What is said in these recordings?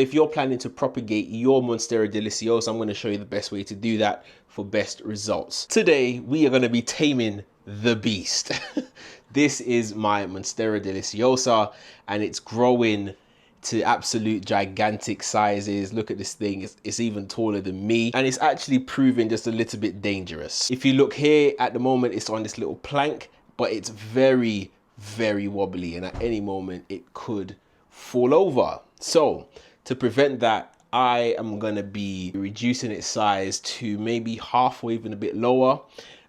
If you're planning to propagate your Monstera Deliciosa, I'm going to show you the best way to do that for best results. Today, we are going to be taming the beast. This is my Monstera Deliciosa, and it's growing to absolute gigantic sizes. Look at this thing, it's even taller than me, and it's actually proving just a little bit dangerous. If you look here, at the moment it's on this little plank, but it's very, very wobbly, and at any moment it could fall over. So to prevent that, I am going to be reducing its size to maybe half or even a bit lower,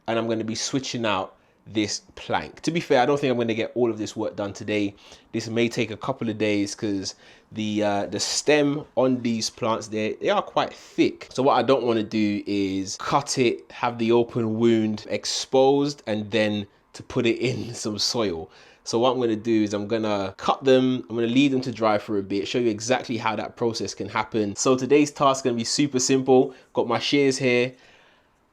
and I'm going to be switching out this plank. To be fair, I don't think I'm going to get all of this work done today. This may take a couple of days because the stem on these plants, they are quite thick. So what I don't want to do is cut it, have the open wound exposed, and then to put it in some soil. So what I'm going to do is I'm going to cut them, I'm going to leave them to dry for a bit, show you exactly how that process can happen. So today's task is going to be super simple. Got my shears here.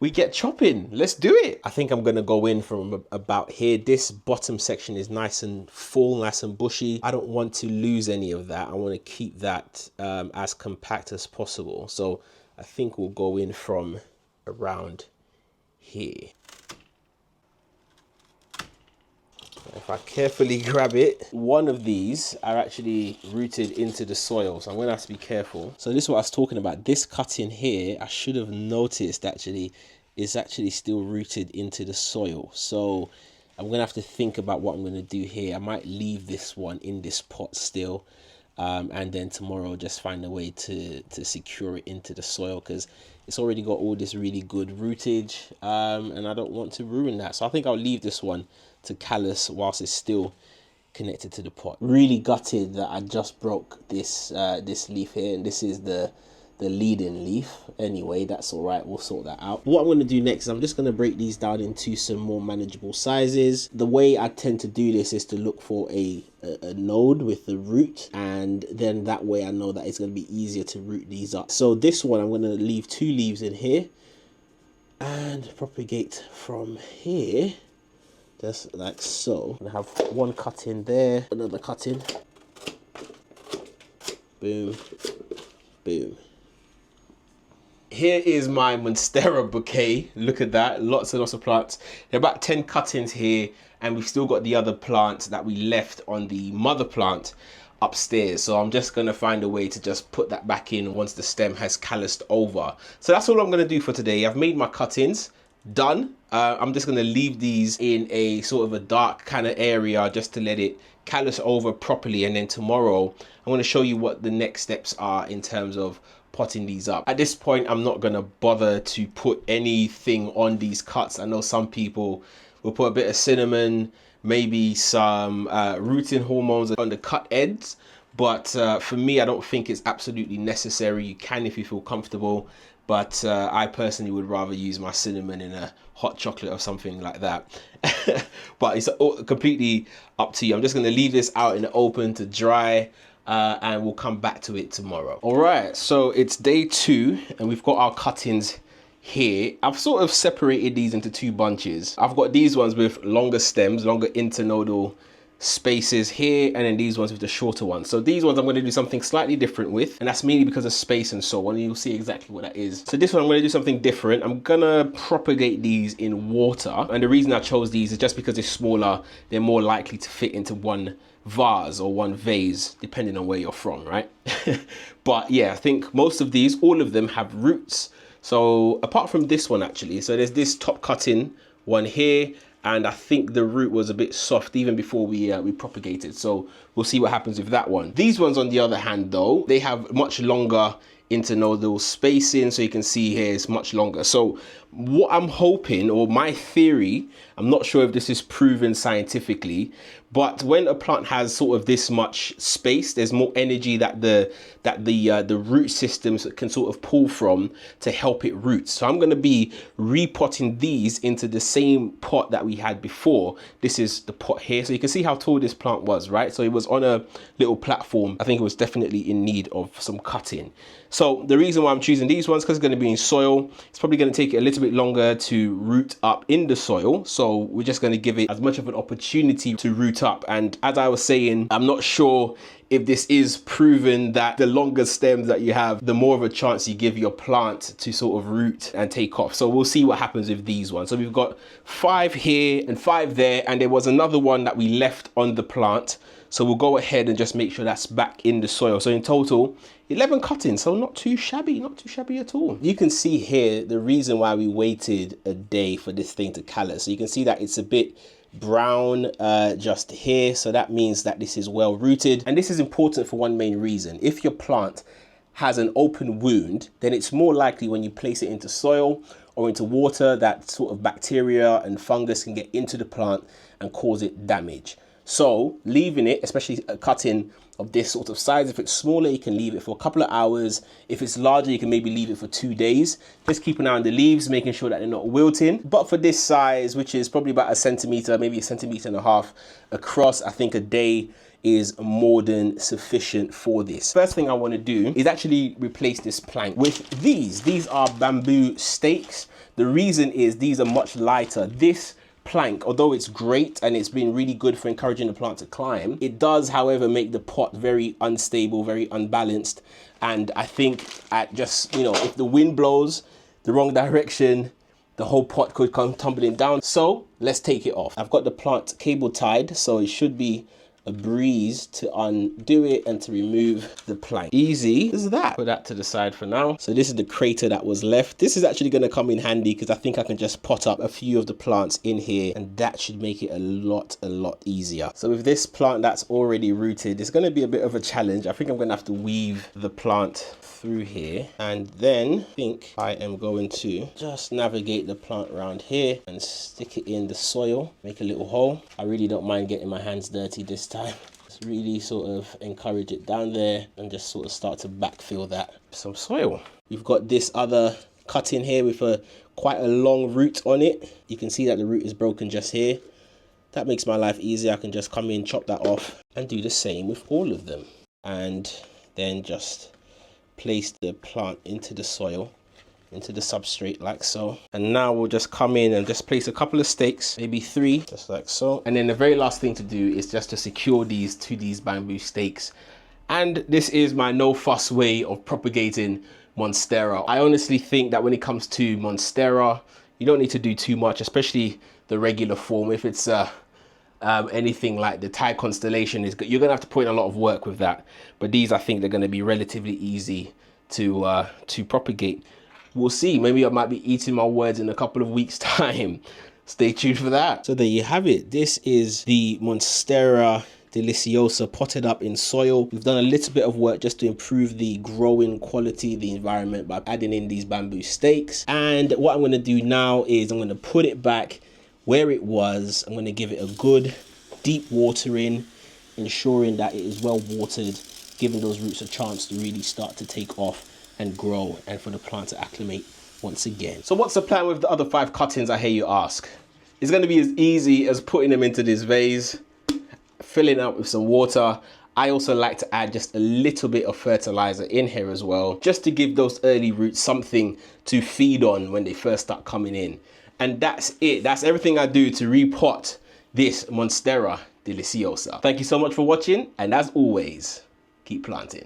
We get chopping. Let's do it. I think I'm going to go in from about here. This bottom section is nice and full, nice and bushy. I don't want to lose any of that. I want to keep that as compact as possible. So I think we'll go in from around here. If I carefully grab it, one of these are actually rooted into the soil, so I'm gonna have to be careful. So this is what I was talking about. This cutting here, I should have noticed actually, is actually still rooted into the soil. So I'm gonna have to think about what I'm gonna do here. I might leave this one in this pot still, and then tomorrow just find a way to secure it into the soil, because it's already got all this really good rootage, and I don't want to ruin that. So I think I'll leave this one to callus whilst it's still connected to the pot. Really gutted that I just broke this this leaf here, and this is the leading leaf. Anyway, that's all right, we'll sort that out. What I'm going to do next is I'm just going to break these down into some more manageable sizes. The way I tend to do this is to look for a node with the root, and then that way I know that it's going to be easier to root these up. So this one, I'm going to leave 2 leaves in here and propagate from here, just like so. I'm gonna have one cut in there, another cut in, boom, boom. Here is my Monstera bouquet. Look at that, lots and lots of plants. There are about 10 cuttings here, and we've still got the other plants that we left on the mother plant upstairs. So I'm just gonna find a way to just put that back in once the stem has calloused over. So that's all I'm gonna do for today. I've made my cuttings, done. I'm just gonna leave these in a sort of a dark kind of area just to let it callus over properly, and then tomorrow I'm gonna show you what the next steps are in terms of potting these up. At this point, I'm not gonna bother to put anything on these cuts. I know some people will put a bit of cinnamon, maybe some rooting hormones on the cut ends, but for me, I don't think it's absolutely necessary. You can if you feel comfortable, but I personally would rather use my cinnamon in a hot chocolate or something like that. But it's completely up to you. I'm just going to leave this out in the open to dry, and we'll come back to it tomorrow. All right, so it's day 2, and we've got our cuttings here. I've sort of separated these into 2 bunches. I've got these ones with longer stems, longer internodal spaces here, and then these ones with the shorter ones. So these ones I'm going to do something slightly different with, and that's mainly because of space and so on, and you'll see exactly what that is. So this one I'm going to do something different. I'm gonna propagate these in water, and the reason I chose these is just because they're smaller, they're more likely to fit into one vase or one vase depending on where you're from, right? But yeah, I think most of these, all of them have roots. So apart from this one actually, so there's this top cutting one here, and I think the root was a bit soft even before we propagated. So we'll see what happens with that one. These ones on the other hand though, they have much longer internodal spacing, so you can see here it's much longer. So what I'm hoping, or my theory, I'm not sure if this is proven scientifically, but when a plant has sort of this much space, there's more energy that the root systems can sort of pull from to help it root. So I'm going to be repotting these into the same pot that we had before. This is the pot here, so you can see how tall this plant was, right? So it was on a little platform. I think it was definitely in need of some cutting. So the reason why I'm choosing these ones, because it's going to be in soil, it's probably going to take it a little bit longer to root up in the soil. So we're just going to give it as much of an opportunity to root up. And as I was saying, I'm not sure if this is proven that the longer stems that you have, the more of a chance you give your plant to sort of root and take off. So we'll see what happens with these ones. So we've got 5 here and 5 there, and there was another one that we left on the plant. So we'll go ahead and just make sure that's back in the soil. So in total, 11 cuttings, so not too shabby at all. You can see here the reason why we waited a day for this thing to callus. So you can see that it's a bit brown just here, so that means that this is well rooted. And this is important for one main reason. If your plant has an open wound, then it's more likely when you place it into soil or into water that sort of bacteria and fungus can get into the plant and cause it damage. So leaving it, especially a cutting of this sort of size, if it's smaller, you can leave it for a couple of hours. If it's larger, you can maybe leave it for 2 days. Just keep an eye on the leaves, making sure that they're not wilting. But for this size, which is probably about 1 centimeter, maybe 1.5 centimeters across, I think a day is more than sufficient for this. First thing I want to do is actually replace this plank with these. These are bamboo stakes. The reason is these are much lighter. This plank, although it's great and it's been really good for encouraging the plant to climb, it does, however, make the pot very unstable, very unbalanced. And I think at just, you know, if the wind blows the wrong direction, the whole pot could come tumbling down. So let's take it off. I've got the plant cable tied, so it should be a breeze to undo it and to remove the plank. Easy as that. Put that to the side for now. So this is the crater that was left. This is actually going to come in handy because I think I can just pot up a few of the plants in here, and that should make it a lot easier. So with this plant that's already rooted, it's going to be a bit of a challenge. I think I'm going to have to weave the plant through here, and then I think I am going to just navigate the plant around here and stick it in the soil, make a little hole. I really don't mind getting my hands dirty this time. Just really sort of encourage it down there and just sort of start to backfill that with some soil. We've got this other cutting here with quite a long root on it. You can see that the root is broken just here. That makes my life easier. I can just come in, chop that off, and do the same with all of them, and then just place the plant into the soil, into the substrate like so. And now we'll just come in and just place a couple of stakes, maybe 3, just like so. And then the very last thing to do is just to secure these to these bamboo stakes. And this is my no fuss way of propagating Monstera. I honestly think that when it comes to Monstera, you don't need to do too much, especially the regular form. If it's anything like the Thai constellation, you're gonna have to put in a lot of work with that. But these, I think they're gonna be relatively easy to propagate. We'll see. Maybe I might be eating my words in a couple of weeks' time. Stay tuned for that. So there you have it. This is the Monstera Deliciosa potted up in soil. We've done a little bit of work just to improve the growing quality of the environment by adding in these bamboo stakes. And what I'm going to do now is I'm going to put it back where it was. I'm going to give it a good deep watering, ensuring that it is well watered, giving those roots a chance to really start to take off and grow, and for the plant to acclimate once again. So what's the plan with the other 5 cuttings, I hear you ask? It's going to be as easy as putting them into this vase, filling up with some water. I also like to add just a little bit of fertilizer in here as well, just to give those early roots something to feed on when they first start coming in. And that's it. That's everything I do to repot this Monstera Deliciosa. Thank you so much for watching, and as always, keep planting.